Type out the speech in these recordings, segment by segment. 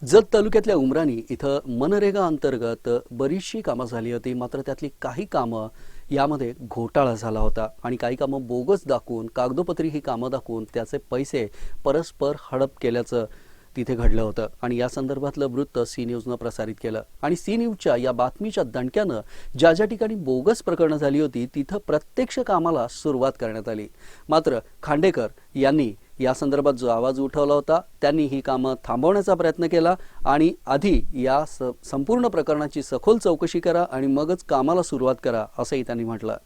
जत तालुक्यातल्या उमराणी इथं मनरेगा अंतर्गत बरीचशी कामं झाली होती, मात्र त्यातली काही कामं यामध्ये घोटाळा झाला होता आणि काही कामं बोगस दाखवून कागदोपत्री ही कामं दाखवून त्याचे पैसे परस्पर हडप केल्याचं तिथे घडलं होतं आणि या संदर्भातलं वृत्त सी न्यूजनं प्रसारित केलं आणि सी न्यूजच्या या बातमीच्या दणक्यानं ज्या ज्या ठिकाणी बोगस प्रकरणं झाली होती तिथं प्रत्यक्ष कामाला सुरुवात करण्यात आली। मात्र खांडेकर यांनी या संदर्भात जो आवाज उठवला होता त्यांनी ही कामं थांबवण्याचा प्रयत्न केला आणि आधी या संपूर्ण प्रकरणाची सखोल चौकशी करा आणि मगच कामाला सुरुवात करा असंही त्यांनी म्हटलं।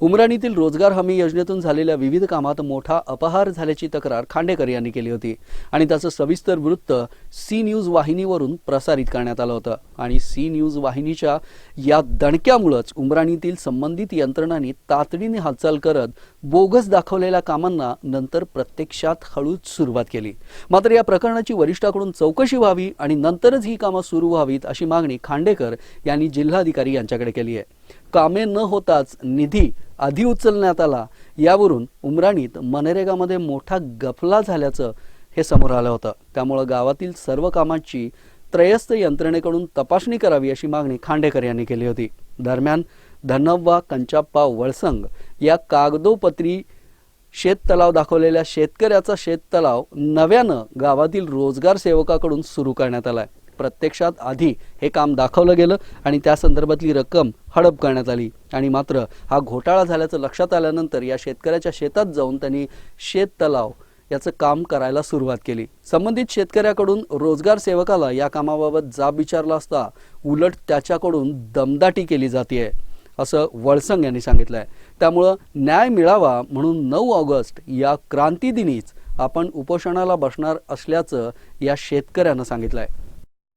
उमराणीतील रोजगार हमी योजनेतून झालेल्या विविध कामात मोठा अपहार झाल्याची तक्रार खांडेकर यांनी केली होती आणि त्याचं सविस्तर वृत्त सी न्यूज वाहिनीवरून प्रसारित करण्यात आलं होतं आणि सी न्यूज वाहिनीच्या या दणक्यामुळेच उमराणीतील संबंधित यंत्रणांनी तातडीने हालचाल करत बोगस दाखवलेल्या कामांना नंतर प्रत्यक्षात हळूच सुरुवात केली। मात्र या प्रकरणाची वरिष्ठाकडून चौकशी व्हावी आणि नंतरच ही कामं सुरू व्हावीत अशी मागणी खांडेकर यांनी जिल्हाधिकारी यांच्याकडे केली आहे। कामे न होताच निधी आधी उचलण्यात आला यावरून उमराणीत मनरेगामध्ये मोठा गफला झाल्याचं हे समोर आलं होतं। त्यामुळे गावातील सर्व कामांची त्रयस्थ यंत्रणेकडून तपासणी करावी अशी मागणी खांडेकर यांनी केली होती। दरम्यान धनव्वा कंचाप्पा वळसंग या कागदोपत्री शेततलाव दाखवलेल्या शेतकऱ्याचा शेततलाव नव्यानं गावातील रोजगार सेवकाकडून सुरू करण्यात आलाय। प्रत्यक्षात आधी हे काम दाखवलं गेलं आणि त्या संदर्भातली रक्कम हडप करण्यात आली आणि मात्र हा घोटाळा झाल्याचं लक्षात आल्यानंतर या शेतकऱ्याच्या शेतात जाऊन त्यांनी शेततलाव याचं काम करायला सुरुवात केली। संबंधित शेतकऱ्याकडून रोजगार सेवकाला या कामाबाबत जाब विचारला असता उलट त्याच्याकडून दमदाटी केली जाते असं वळसंग यांनी सांगितलंय। त्यामुळे न्याय मिळावा म्हणून 9 ऑगस्ट या क्रांती दिनीच आपण उपोषणाला बसणार असल्याचं या शेतकऱ्यानं सांगितलंय।